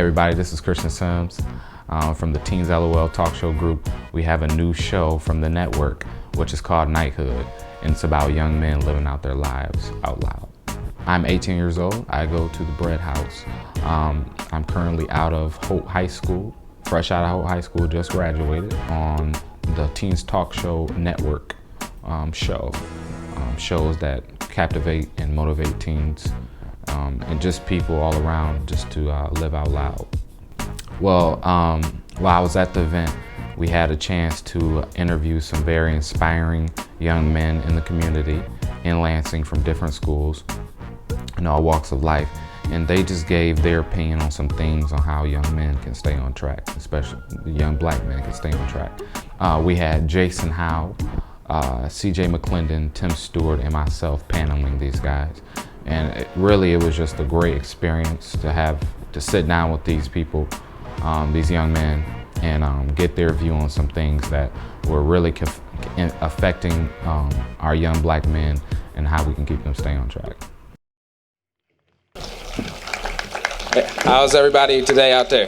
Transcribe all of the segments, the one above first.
everybody, this is Christian Sims from the TeensLOL talk show group. We have a new show from the network, which is called Knighthood, and it's about young men living out their lives out loud. I'm 18 years old. I go to the Bread House. I'm currently out of Hope High School, fresh out of Hope High School, just graduated, on the Teens Talk Show Network shows that captivate and motivate teens and just people all around just to live out loud. Well, while I was at the event, we had a chance to interview some very inspiring young men in the community in Lansing from different schools in all walks of life. And they just gave their opinion on some things on how young men can stay on track, especially young black men can stay on track. We had Jason Howe, C.J. McClendon, Tim Stewart, and myself paneling these guys. And it was just a great experience to sit down with these people, these young men, and get their view on some things that were really affecting our young black men and how we can keep them staying on track. How's everybody today out there?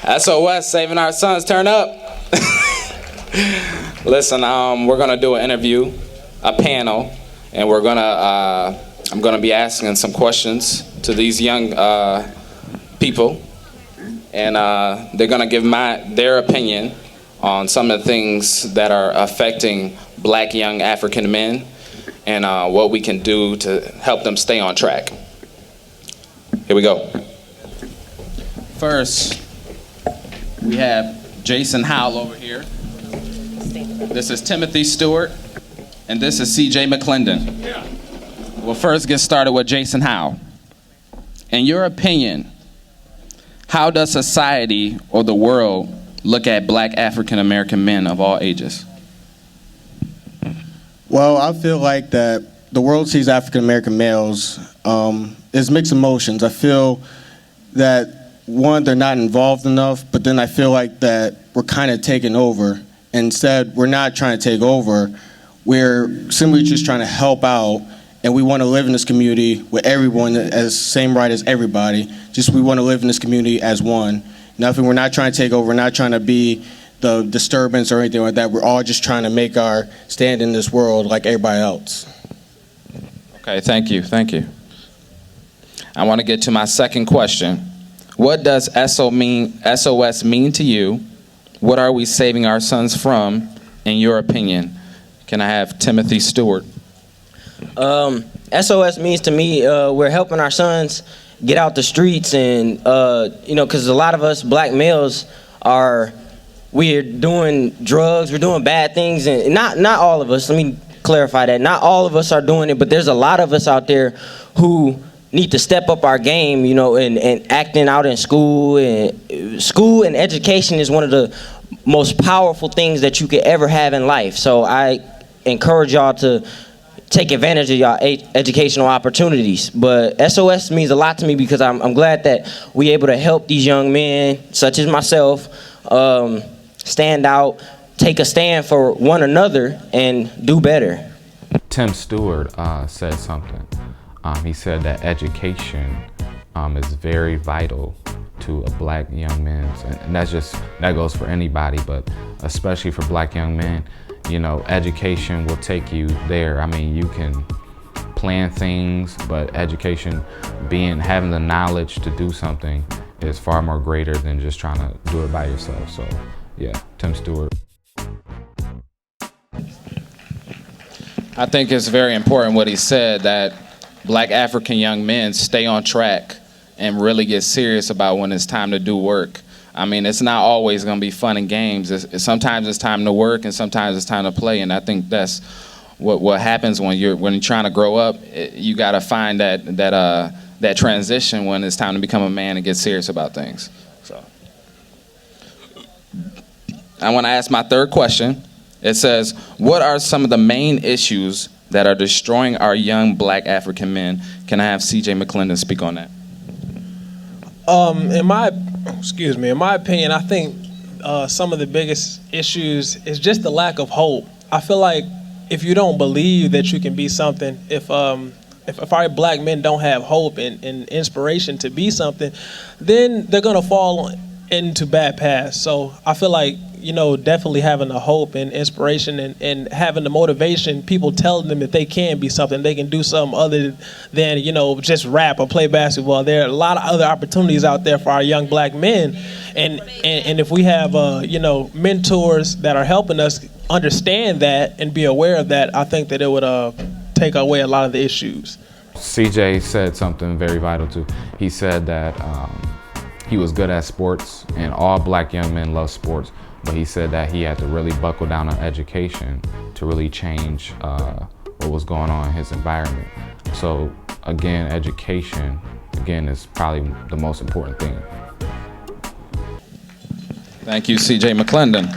S.O.S, saving our sons, turn up. Listen, we're gonna do an interview, a panel, and I'm gonna be asking some questions to these young people, and they're gonna give their opinion on some of the things that are affecting black young African men and what we can do to help them stay on track. Here we go. First, we have Jason Howell over here. This is Timothy Stewart, and this is C.J. McClendon. Yeah. We'll first get started with Jason Howell. In your opinion, how does society or the world look at black African American men of all ages? Well, I feel like that the world sees African American males as mixed emotions. I feel that, one, they're not involved enough, but then I feel like that we're kind of taking over. Instead, we're not trying to take over. We're simply just trying to help out, and we want to live in this community with everyone as same right as everybody. Just we want to live in this community as one. Nothing. We're not trying to take over. We're not trying to be the disturbance or anything like that. We're all just trying to make our stand in this world like everybody else. Okay, thank you, thank you. I want to get to my second question. What does SOS mean to you? What are we saving our sons from, in your opinion? Can I have Timothy Stewart? SOS means to me we're helping our sons get out the streets, and because a lot of us black males we're doing drugs, we're doing bad things, and not all of us. Let me clarify that. Not all of us are doing it, but there's a lot of us out there who need to step up our game, and acting out in school. And school and education is one of the most powerful things that you could ever have in life. So I encourage y'all to take advantage of y'all educational opportunities. But SOS means a lot to me because I'm glad that we're able to help these young men, such as myself, stand out, take a stand for one another, and do better. Tim Stewart said something. He said that education is very vital to a black young man, and that goes for anybody, but especially for black young men. Education will take you there. I mean, you can plan things, but education, having the knowledge to do something, is far more greater than just trying to do it by yourself. So, yeah, Tim Stewart. I think it's very important what he said, that black African young men stay on track and really get serious about when it's time to do work. I mean, it's not always going to be fun and games. Sometimes it's time to work, and sometimes it's time to play. And I think that's what happens when you're trying to grow up. You got to find that transition when it's time to become a man and get serious about things. So, I want to ask my third question. It says, what are some of the main issues that are destroying our young black African men? Can I have C.J. McClendon speak on that? In my opinion, I think some of the biggest issues is just the lack of hope. I feel like if you don't believe that you can be something, if if our black men don't have hope and inspiration to be something, then they're gonna fall into bad paths. So I feel like, definitely having the hope and inspiration and having the motivation, people telling them that they can be something, they can do something other than, just rap or play basketball. There are a lot of other opportunities out there for our young black men. And if we have, mentors that are helping us understand that and be aware of that, I think that it would take away a lot of the issues. CJ said something very vital too. He said that he was good at sports, and all black young men love sports, but he said that he had to really buckle down on education to really change what was going on in his environment. So again, education, is probably the most important thing. Thank you, C.J. McClendon.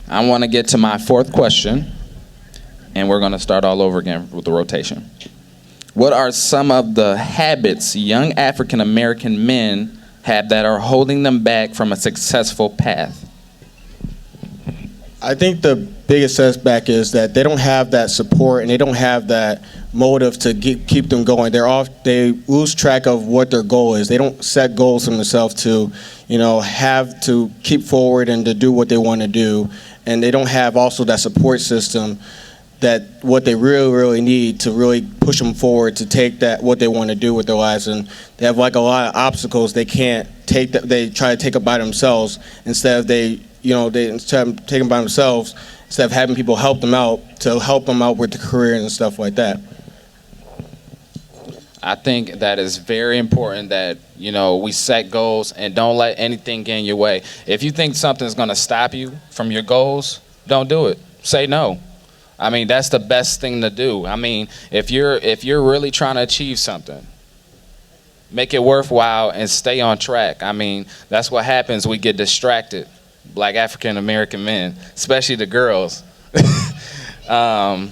I want to get to my fourth question, and we're going to start all over again with the rotation. What are some of the habits young African American men have that are holding them back from a successful path? I think the biggest setback is that they don't have that support and they don't have that motive to keep them going. They lose track of what their goal is. They don't set goals for themselves to, have to keep forward and to do what they want to do. And they don't have also that support system that what they really, really need to really push them forward to take that what they want to do with their lives. And they have like a lot of obstacles they can't take. They try to take it by themselves instead of instead of taking by themselves, instead of having people help them out with the career and stuff like that. I think that is very important that, we set goals and don't let anything get in your way. If you think something's going to stop you from your goals, don't do it. Say no. I mean, that's the best thing to do. I mean, if you're really trying to achieve something, make it worthwhile and stay on track. I mean, that's what happens. We get distracted, black African American men, especially the girls. I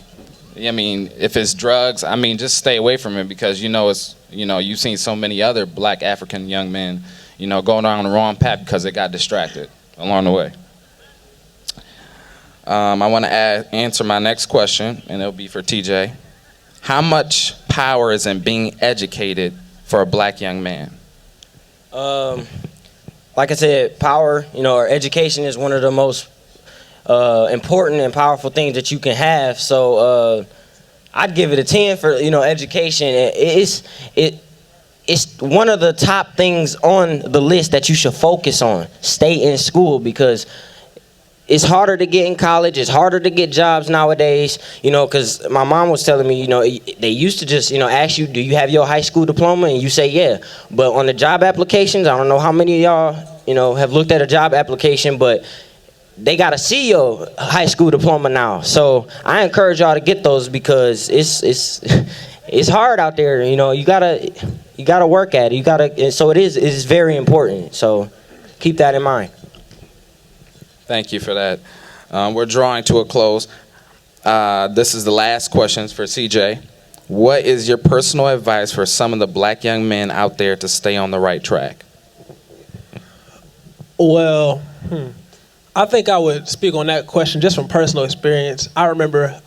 mean, if it's drugs, just stay away from it because you've seen so many other black African young men, going down the wrong path because they got distracted along the way. I want to answer my next question, and it'll be for TJ. How much power is in being educated for a black young man? Like I said, power, or education is one of the most important and powerful things that you can have. So I'd give it a 10 for, education. It's one of the top things on the list that you should focus on. Stay in school because it's harder to get in college. It's harder to get jobs nowadays, because my mom was telling me, they used to just, ask you, do you have your high school diploma? And you say, yeah. But on the job applications, I don't know how many of y'all, have looked at a job application, but they got to see your high school diploma now. So I encourage y'all to get those because it's hard out there. You gotta work at it. So it is very important. So keep that in mind. Thank you for that. We're drawing to a close. This is the last questions for CJ. What is your personal advice for some of the black young men out there to stay on the right track? Well, I think I would speak on that question just from personal experience. I remember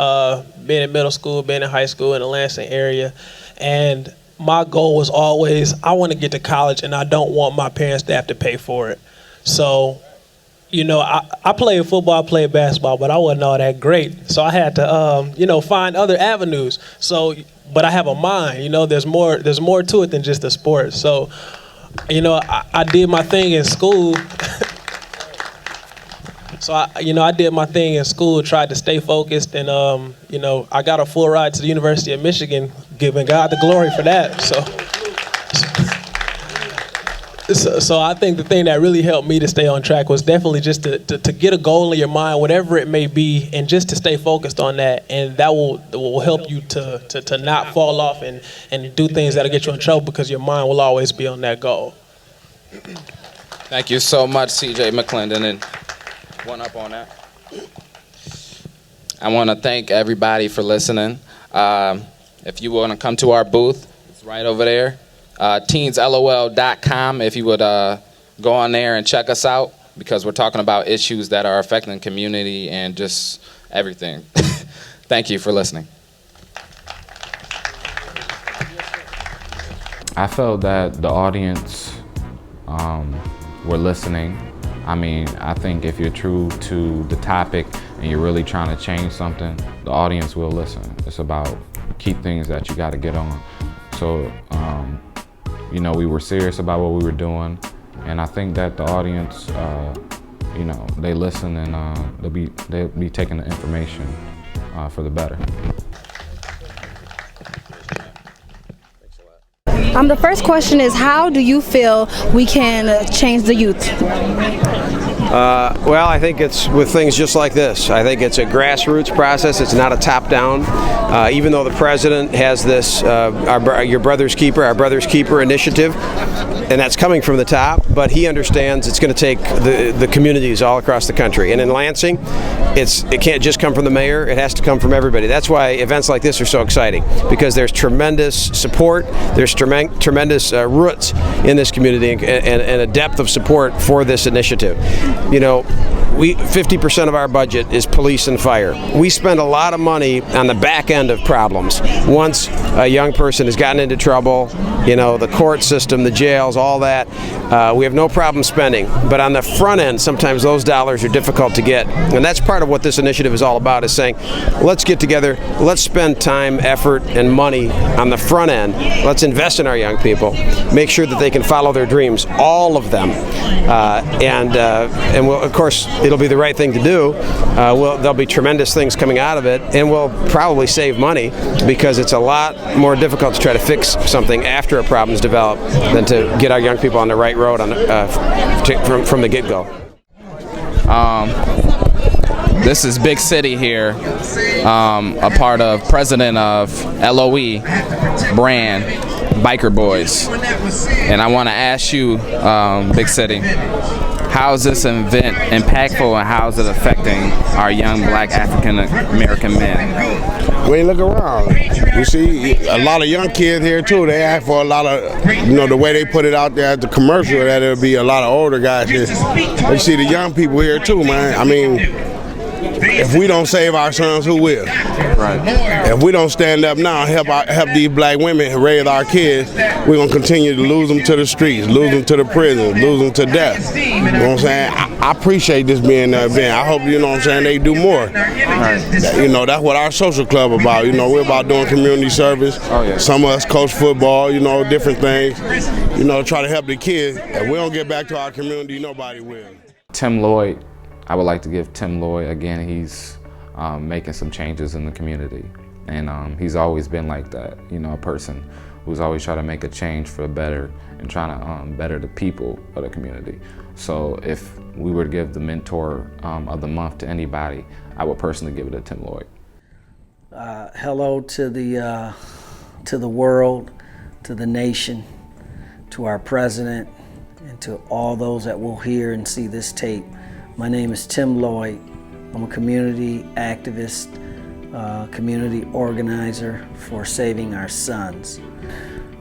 being in middle school, being in high school in the Lansing area, and my goal was always, I want to get to college and I don't want my parents to have to pay for it. So I played football, I played basketball, but I wasn't all that great. So I had to, find other avenues. So, but I have a mind. There's more to it than just a sport. So, I did my thing in school. So I did my thing in school, tried to stay focused, and I got a full ride to the University of Michigan, giving God the glory for that. So I think the thing that really helped me to stay on track was definitely just to get a goal in your mind, whatever it may be, and just to stay focused on that, and that will help you to not fall off and do things that'll get you in trouble because your mind will always be on that goal. Thank you so much, C.J. McClendon, and one up on that. I want to thank everybody for listening. If you want to come to our booth, it's right over there. TeensLOL.com if you would go on there and check us out because we're talking about issues that are affecting the community and just everything. Thank you for listening. I felt that the audience were listening. I mean, I think if you're true to the topic and you're really trying to change something, the audience will listen. It's about key things that you got to get on. So, you know, we were serious about what we were doing, and I think that the audience, you know, they listen and they'll be taking the information for the better. The first question is, how do you feel we can change the youth? Well, I think it's with things just like this. I think it's a grassroots process. It's not a top-down. Even though the president has this Your Brother's Keeper, Our Brother's Keeper initiative, and that's coming from the top, but he understands it's going to take the communities all across the country. And in Lansing, it can't just come from the mayor. It has to come from everybody. That's why events like this are so exciting, because there's tremendous support, there's tremendous roots in this community, and a depth of support for this initiative. You know, 50% of our budget is police and fire. We spend a lot of money on the back end of problems. Once a young person has gotten into trouble, you know, the court system, the jails, all that, we have no problem spending. But on the front end, sometimes those dollars are difficult to get. And that's part of what this initiative is all about, is saying, let's get together, let's spend time, effort, and money on the front end. Let's invest in our young people, make sure that they can follow their dreams, all of them. And we'll, of course, it'll be the right thing to do. There'll be tremendous things coming out of it, and we'll probably save money, because it's a lot more difficult to try to fix something after a problem's developed than to get our young people on the right road from the get-go. This is Big City here, a part of president of LOE brand, Biker Boys. And I want to ask you, Big City, how is this event impactful, and how is it affecting our young black African American men? When you look around, you see a lot of young kids here too. They ask for a lot of, you know, the way they put it out there at the commercial, that it'll be a lot of older guys here. You see the young people here too, man. I mean, if we don't save our sons, who will? Right. If we don't stand up now and help these black women raise our kids, we're going to continue to lose them to the streets, lose them to the prisons, lose them to death. You know what I'm saying? I appreciate this being an event. I hope, you know what I'm saying, they do more. Right. You know, that's what our social club about. You know, we're about doing community service. Oh, yeah. Some of us coach football, you know, different things. You know, try to help the kids. If we don't get back to our community, nobody will. Tim Lloyd, I would like to give Tim Lloyd, again, he's making some changes in the community. And he's always been like that, you know, a person who's always trying to make a change for the better and trying to better the people of the community. So if we were to give the mentor of the month to anybody, I would personally give it to Tim Lloyd. Hello to the world, to the nation, to our president, and to all those that will hear and see this tape. My name is Tim Lloyd. I'm a community activist, community organizer for saving our sons.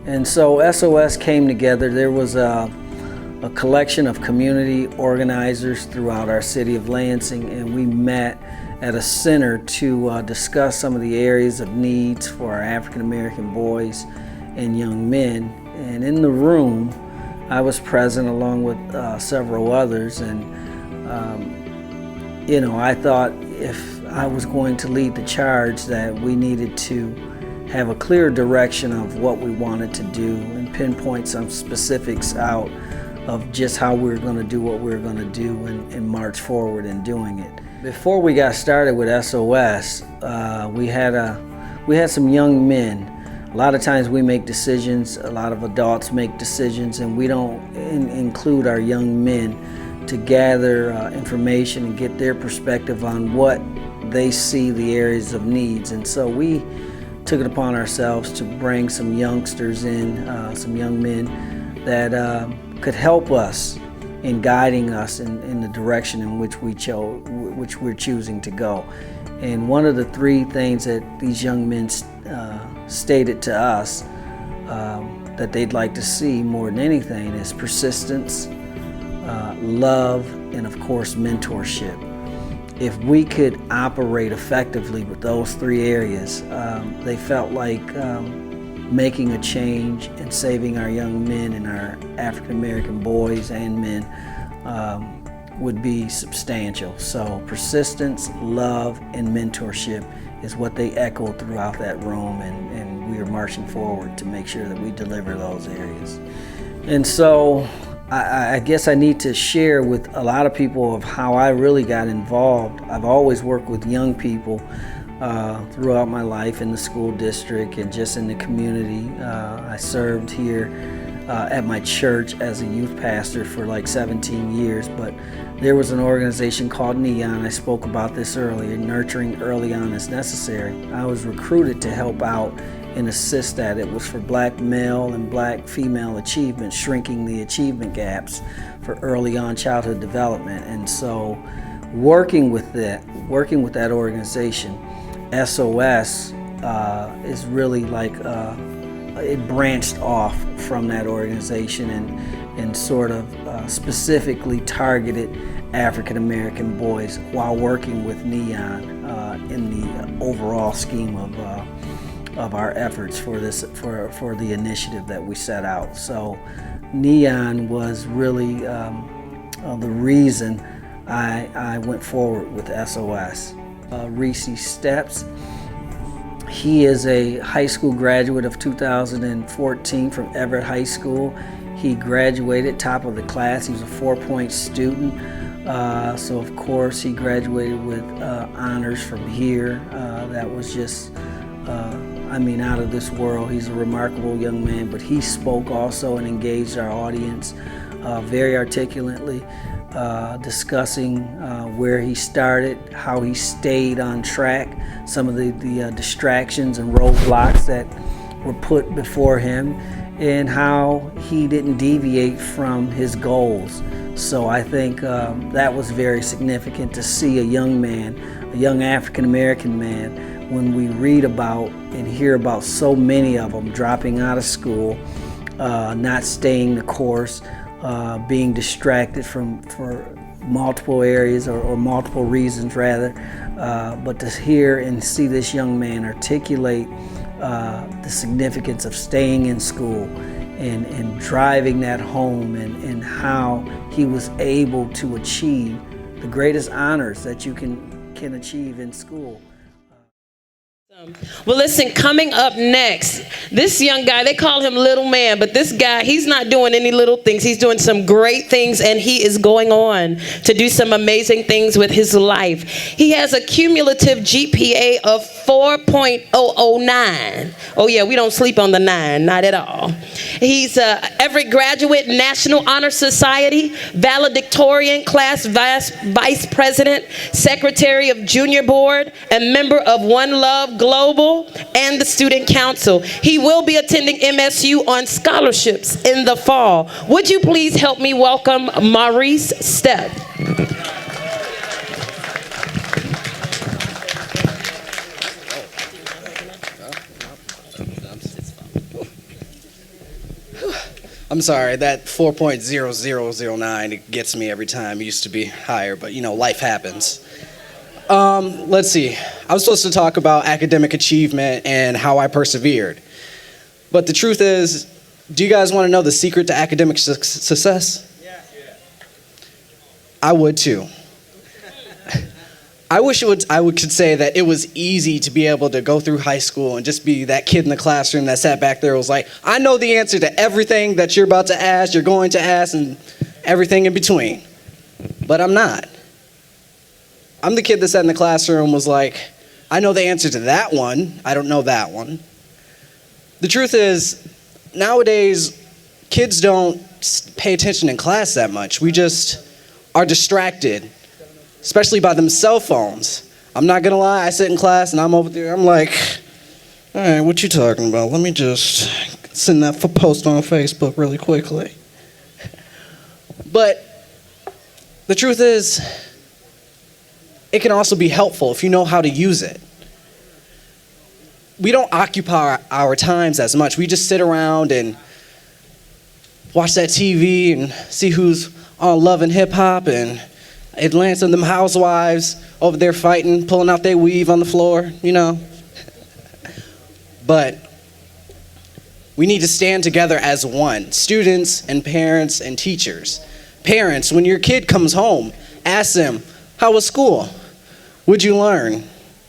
And so S.O.S came together. There was a collection of community organizers throughout our city of Lansing, and we met at a center to discuss some of the areas of needs for our African American boys and young men. And in the room, I was present along with several others, and you know, I thought if I was going to lead the charge that we needed to have a clear direction of what we wanted to do and pinpoint some specifics out of just how we were going to do what we were going to do and march forward in doing it. Before we got started with S.O.S, we had some young men. A lot of times we make decisions, a lot of adults make decisions, and we don't include our young men to gather information and get their perspective on what they see the areas of needs. And so we took it upon ourselves to bring some youngsters in, some young men that could help us in guiding us in the direction in which which we're choosing to go. And one of the three things that these young men stated to us that they'd like to see more than anything is persistence, love, and of course mentorship. If we could operate effectively with those three areas, they felt like making a change and saving our young men and our African American boys and men would be substantial. So persistence, love, and mentorship is what they echoed throughout that room, and we are marching forward to make sure that we deliver those areas. And so I guess I need to share with a lot of people of how I really got involved. I've always worked with young people throughout my life in the school district and just in the community. I served here at my church as a youth pastor for like 17 years, but there was an organization called NEON. I spoke about this earlier. Nurturing early on is necessary. I was recruited to help out and assist that. It was for black male and black female achievement, shrinking the achievement gaps for early on childhood development. And so working with that organization, S.O.S. is really like it branched off from that organization and sort of specifically targeted African American boys while working with NEON in the overall scheme of our efforts for the initiative that we set out. So NEON was really the reason I went forward with S.O.S. Reese Steps, he is a high school graduate of 2014 from Everett High School. He graduated top of the class. He was a 4-point student. So of course he graduated with honors from here. That was just, out of this world. He's a remarkable young man, but he spoke also and engaged our audience very articulately, discussing where he started, how he stayed on track, some of the distractions and roadblocks that were put before him, and how he didn't deviate from his goals. So I think that was very significant to see a young man, a young African American man, when we read about and hear about so many of them dropping out of school, not staying the course, being distracted for multiple areas or multiple reasons rather, but to hear and see this young man articulate the significance of staying in school and driving that home and how he was able to achieve the greatest honors that you can achieve in school. Well, listen, coming up next, this young guy, they call him Little Man, but this guy, he's not doing any little things. He's doing some great things, and he is going on to do some amazing things with his life. He has a cumulative GPA of 4.009. Oh, yeah, we don't sleep on the 9, not at all. He's Everett graduate, National Honor Society, valedictorian, class vice president, secretary of junior board, and member of One Love Global and the Student Council. He will be attending MSU on scholarships in the fall. Would you please help me welcome Maurice Stepp? I'm sorry, that 4.0009, it gets me every time. It used to be higher, but life happens. Let's see. I was supposed to talk about academic achievement and how I persevered. But the truth is, do you guys want to know the secret to academic success? Yeah. I would too. I wish I could say that it was easy to be able to go through high school and just be that kid in the classroom that sat back there and was like, I know the answer to everything that you're about to ask, you're going to ask, and everything in between. But I'm not. I'm the kid that sat in the classroom and was like, I know the answer to that one, I don't know that one. The truth is, nowadays, kids don't pay attention in class that much. We just are distracted, especially by them cell phones. I'm not gonna lie, I sit in class and I'm over there, I'm like, all right, what you talking about? Let me just send that post on Facebook really quickly. But the truth is, it can also be helpful if you know how to use it. We don't occupy our times as much. We just sit around and watch that TV and see who's on Love and Hip Hop and Atlanta and them housewives over there fighting, pulling out their weave on the floor, But We need to stand together as one, students and parents and teachers. Parents, when your kid comes home, ask them, how was school? What'd you learn?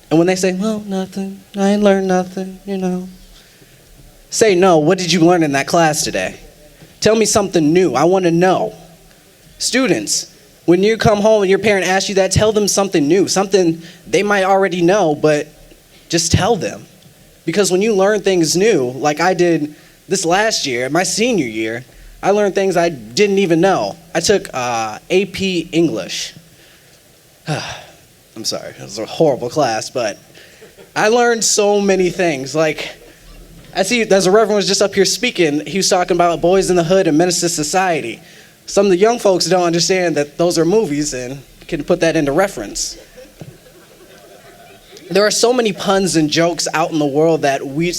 And when they say, well, nothing, I ain't learned nothing, Say, no, what did you learn in that class today? Tell me something new, I wanna know. Students, when you come home and your parent asks you that, tell them something new, something they might already know, but just tell them. Because when you learn things new, like I did this last year, my senior year, I learned things I didn't even know. I took AP English. I'm sorry, it was a horrible class, but I learned so many things. Like, I see, as a reverend was just up here speaking, he was talking about Boys in the Hood and Menace to Society. Some of the young folks don't understand that those are movies and can put that into reference. There are so many puns and jokes out in the world that we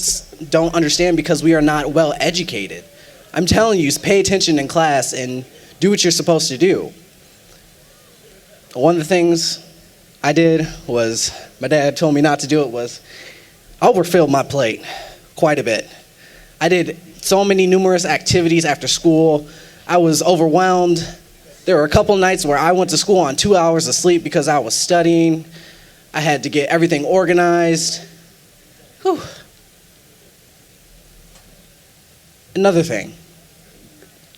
don't understand because we are not well educated. I'm telling you, pay attention in class and do what you're supposed to do. One of the things I did was, my dad told me not to do it, was I overfilled my plate quite a bit. I did so many numerous activities after school. I was overwhelmed. There were a couple nights where I went to school on 2 hours of sleep because I was studying. I had to get everything organized. Whew. Another thing,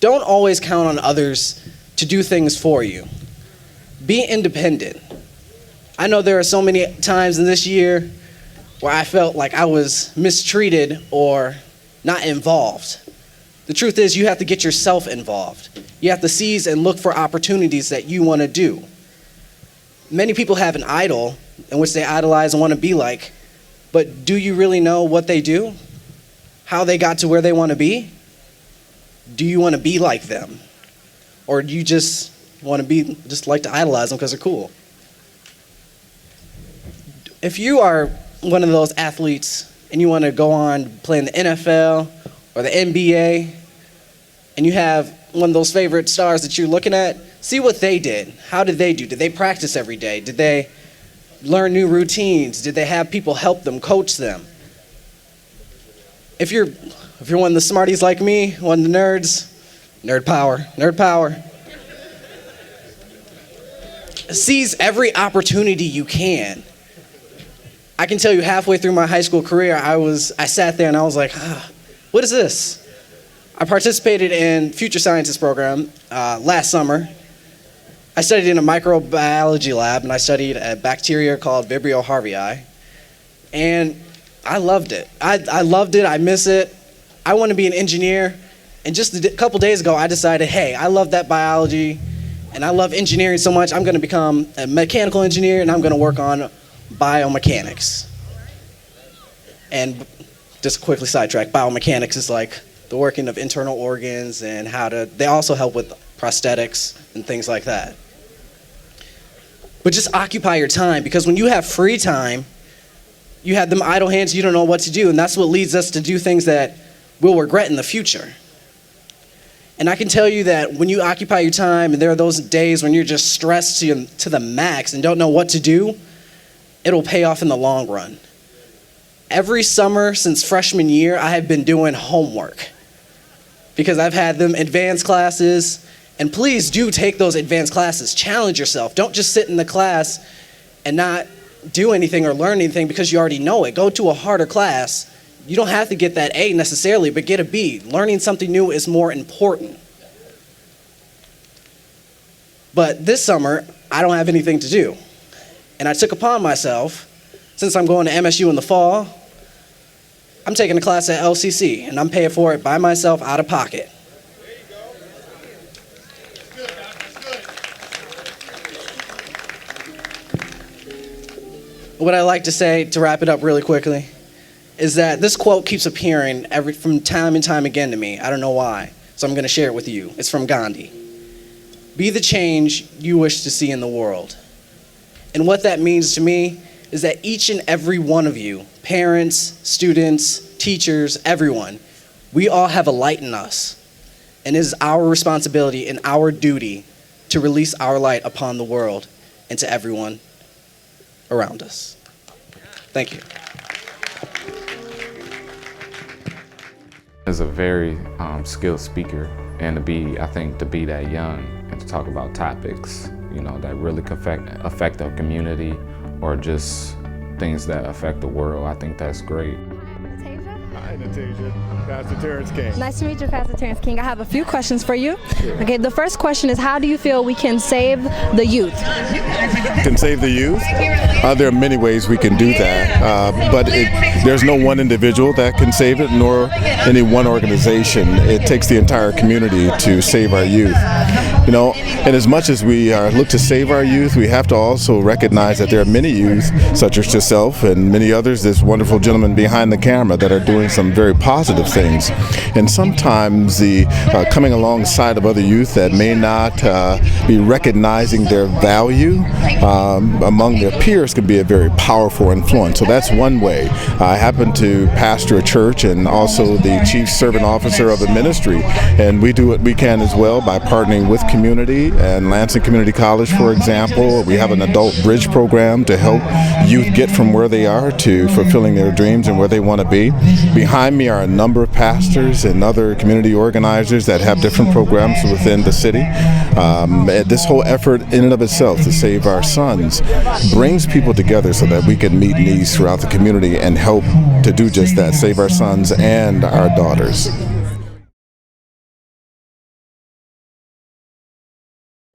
don't always count on others to do things for you. Be independent. I know there are so many times in this year where I felt like I was mistreated or not involved. The truth is, you have to get yourself involved. You have to seize and look for opportunities that you want to do. Many people have an idol in which they idolize and want to be like, but do you really know what they do? How they got to where they want to be? Do you want to be like them? Or do you just want to be, just like to idolize them because they're cool? If you are one of those athletes and you want to go on play in the NFL or the NBA, and you have one of those favorite stars that you're looking at, see what they did. How did they do? Did they practice every day? Did they learn new routines? Did they have people help them, coach them? If you're one of the smarties like me, one of the nerds, nerd power. Seize every opportunity you can. I can tell you halfway through my high school career, I sat there and I was like, what is this? I participated in Future Scientist program last summer. I studied in a microbiology lab, and I studied a bacteria called Vibrio harvii. And I loved it. I loved it. I miss it. I want to be an engineer. And just a couple days ago, I decided, hey, I love that biology, and I love engineering so much, I'm going to become a mechanical engineer, and I'm going to work on biomechanics. And just quickly sidetrack, biomechanics is like the working of internal organs and they also help with prosthetics and things like that. But just occupy your time, because when you have free time, you have them idle hands, you don't know what to do, and that's what leads us to do things that we'll regret in the future. And I can tell you that when you occupy your time, and there are those days when you're just stressed to the max and don't know what to do, it'll pay off in the long run. Every summer since freshman year, I have been doing homework because I've had them advanced classes. And please do take those advanced classes. Challenge yourself. Don't just sit in the class and not do anything or learn anything because you already know it. Go to a harder class. You don't have to get that A necessarily, but get a B. Learning something new is more important. But this summer, I don't have anything to do. And I took upon myself, since I'm going to MSU in the fall, I'm taking a class at LCC, and I'm paying for it by myself out of pocket. What I like to say, to wrap it up really quickly, is that this quote keeps appearing from time and time again to me. I don't know why, so I'm going to share it with you. It's from Gandhi. Be the change you wish to see in the world. And what that means to me is that each and every one of you, parents, students, teachers, everyone, we all have a light in us. And it is our responsibility and our duty to release our light upon the world and to everyone around us. Thank you. is a very skilled speaker, and to be that young and to talk about topics, you know, that really affect our community or just things that affect the world, I think that's great. Hi, Natasha. Pastor Terrence King. Nice to meet you, Pastor Terrence King. I have a few questions for you. Okay, the first question is, how do you feel we can save the youth? Can save the youth? There are many ways we can do that, but there's no one individual that can save it, nor any one organization. It takes the entire community to save our youth. You know, and as much as we look to save our youth, we have to also recognize that there are many youth, such as yourself and many others, this wonderful gentleman behind the camera, that are doing some very positive things. And sometimes the coming alongside of other youth that may not be recognizing their value among their peers can be a very powerful influence. So that's one way. I happen to pastor a church and also the chief servant officer of a ministry, and we do what we can as well by partnering with community and Lansing Community College, for example. We have an adult bridge program to help youth get from where they are to fulfilling their dreams and where they want to be. Behind me are a number of pastors and other community organizers that have different programs within the city. This whole effort in and of itself to save our sons brings people together so that we can meet needs throughout the community and help to do just that, save our sons and our daughters.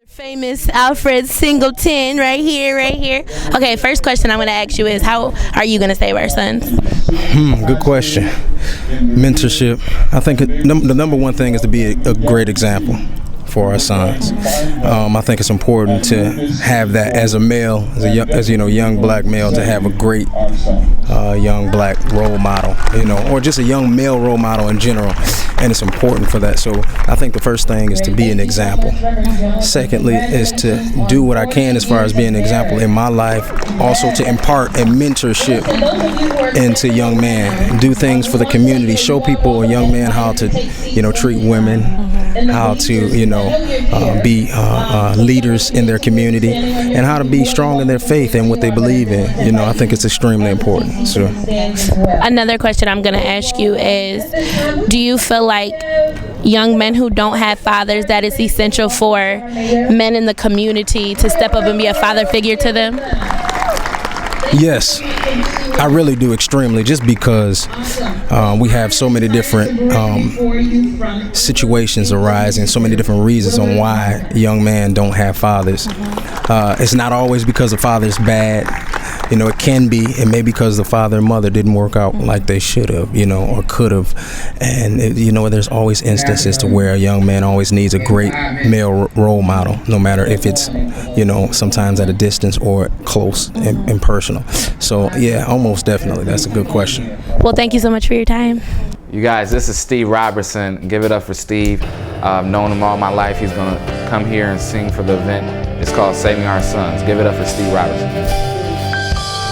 Famous Alfred Singleton right here. Okay, first question I'm going to ask you is, how are you going to save our sons? Good question. Mentorship. I think the number one thing is to be a great example for our sons. I think it's important to have that as a male, as young black male, to have a great young black role model, or just a young male role model in general. And it's important for that. So I think the first thing is to be an example. Secondly is to do what I can as far as being an example in my life, also to impart a mentorship into young men, do things for the community, show people, a young man, how to, treat women, how to, be leaders in their community, and how to be strong in their faith and what they believe in. I think it's extremely important. So, another question I'm going to ask you is, do you feel like young men who don't have fathers, that it's essential for men in the community to step up and be a father figure to them? Yes, I really do, extremely, just because we have so many different situations arising, so many different reasons on why young men don't have fathers. It's not always because the father's bad. It can be, it may be because the father and mother didn't work out like they should have, or could have. And, there's always instances to where a young man always needs a great male role model, no matter if it's, sometimes at a distance or close and personal. So, yeah, almost definitely. That's a good question. Well, thank you so much for your time. You guys, this is Steve Robertson. Give it up for Steve. I've known him all my life. He's going to come here and sing for the event. It's called Saving Our Sons. Give it up for Steve Robertson.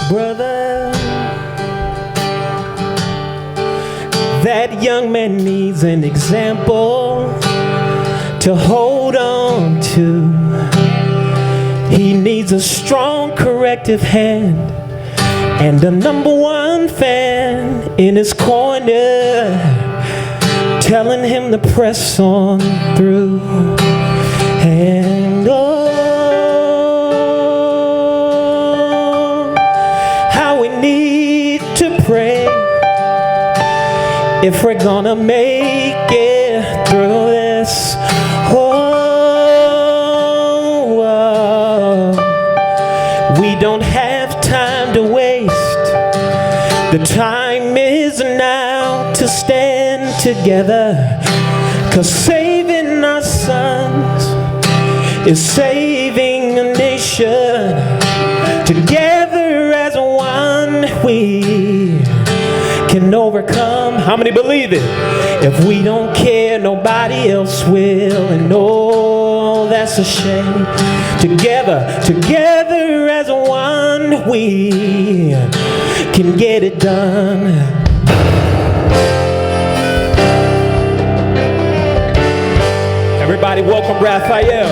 Brother, that young man needs an example to hold on to. He needs a strong corrective hand and a number one fan in his corner, telling him to press on through. And how we need to pray if we're gonna make it through this. We don't have time to waste. The time is now to stand together, 'cause saving our sons is saving a nation. Together as one we can overcome. How many believe it? If we don't care, nobody else will. And oh, that's a shame. Together as one we can get it done. Everybody welcome Raphael.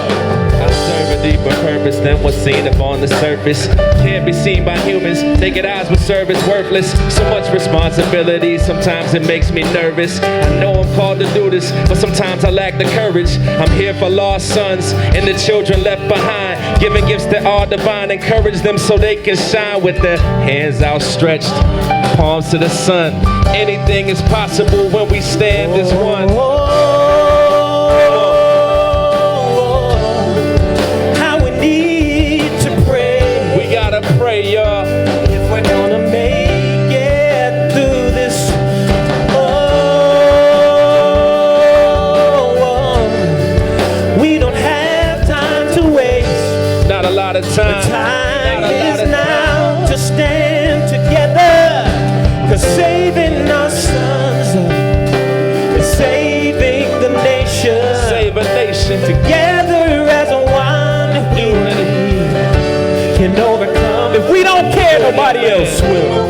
deeper purpose than what's seen upon the surface. Can't be seen by humans, naked eyes with service worthless. So much responsibility, sometimes it makes me nervous. I know I'm called to do this, but sometimes I lack the courage. I'm here for lost sons and the children left behind, giving gifts that are divine. Encourage them so they can shine with their hands outstretched, palms to the sun. Anything is possible when we stand as one. How we need to pray. We gotta pray, y'all. If we're gonna make it through this. We don't have time to waste. Not a lot of time. The time is now to stand together. 'Cause saving our sons is saving the nation. Save a nation. Together as one, we can overcome. If we don't care, nobody else will.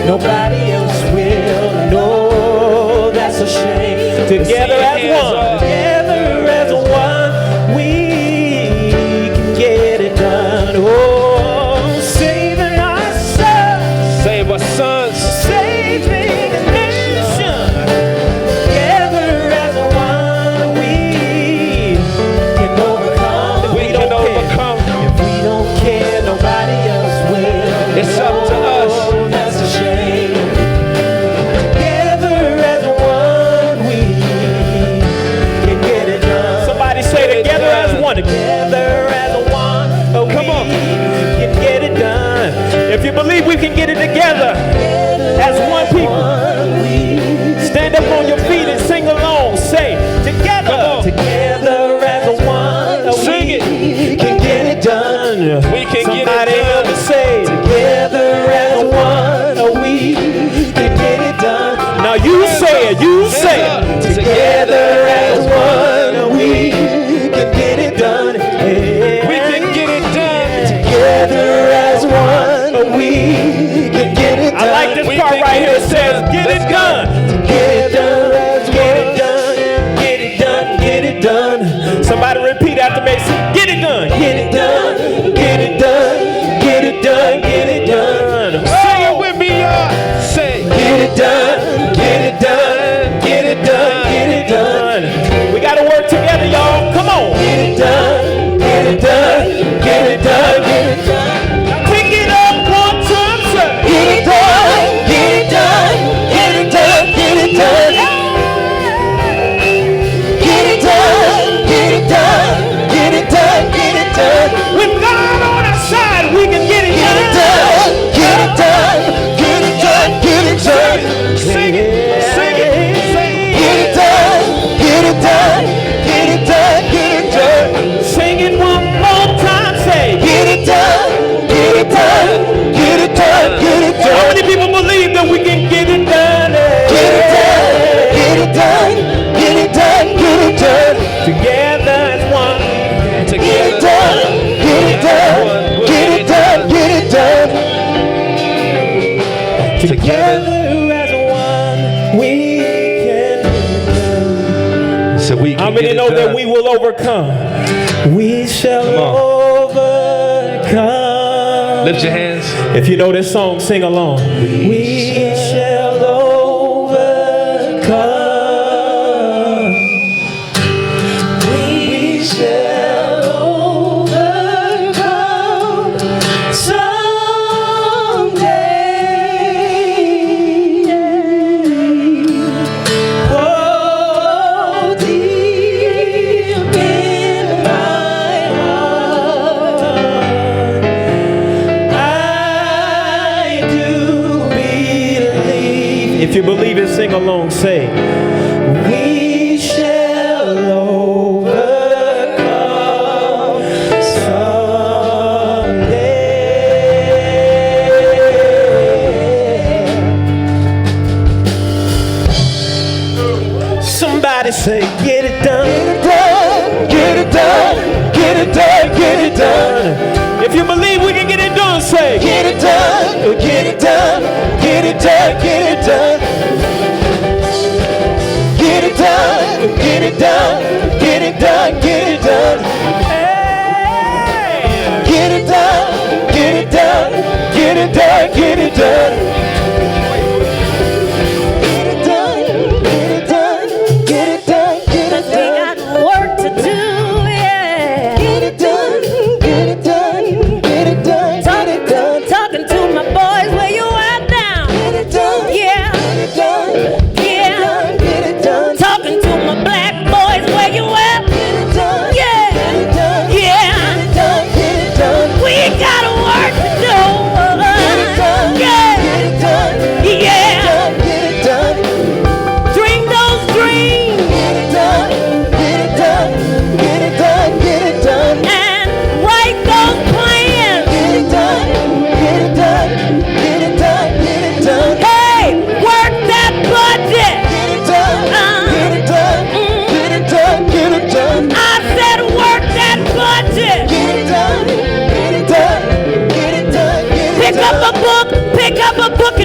Nobody else will. No, that's a shame. Together as one. Together as one, we can get it done. Oh, saving our sons. Save our sons. Saving the nation. Together as one, we can overcome. If we don't overcome. If we don't care, nobody else will. It's up to us. Oh, that's a shame. Together as one, we can get it done. Somebody say together as one. Together as one, come on, can get it done. If you believe we can get it together as one people, stand up on your feet and sing along. Say together, together as one, sing it. Can get it done. We can Somebody get it done. Say together as one, we can get it done. Now you say it. You say it. Together as one, we can get it done. We can get it done. Together as one, we can get it done. I like this part right here. It says, get it done. Together as one, get it done. Get it done. Get it done. Somebody repeat after me. Get it done. Get it done. Get it done. Get it done. Get it done. Sing it with me, y'all. Say, get it done. Get it done. Get it done. Get it done. We gotta work together, y'all. Come on. Get it done. Get it done. Get it done. Get it done. Now pick it up one time, sir. Get it done. Get it done. Get it done. Get it done. Get it done. Get it done. Get it done. Get it done. With God on our side, we can get it done. Get it done. Get it done. Get it done. Sing it. Sing it. Sing it. Get it done. Get it done. Get it done. Get it done. Sing it one more time. Say, get it done. Get it done. Get it done. Get it done. How many people believe that we can get it done? Get it done. Get it done. Get it done. Get it done. Together as one. Get it done. Get it done. Get it done. Get it done. Together as one, we can. So we can. How many know that we will overcome? We shall overcome. Lift your hands. If you know this song, sing along. We shall overcome. We shall overcome someday. Oh, deep in my heart, I do believe. If you believe it, sing along. Say, we shall overcome someday. Somebody say, get it done. Get it done. Get it done. Get it done. Get it done. If you believe we can get it done, say, get it done. Get it done. Get it done. Get it done. Get it done. Get it done. Get it done. Get it done. Hey. done. Get it done, get it done, get it done, get it done. 'Cause we got work to do, yeah. Get it done, get it done, get it done, get it done. Talking to my boys, where you at now? Get it done, yeah. Get it done, yeah. Get it done. Talking to my black boys, where you at? Get it done, yeah. Get it done, yeah. Get it done, get it done. We got work to do. Get it done, yeah. Get it done, yeah. Get it done. Dream those dreams. Get it done, get it done, get it done, get it done. And write those plans. Get it done, get it done, get it done, get it done. Hey, work that budget. Get it done, get it done, get it done, get it done. I said work that budget. Get it done, get it done, get it done, get it done. Pick up a book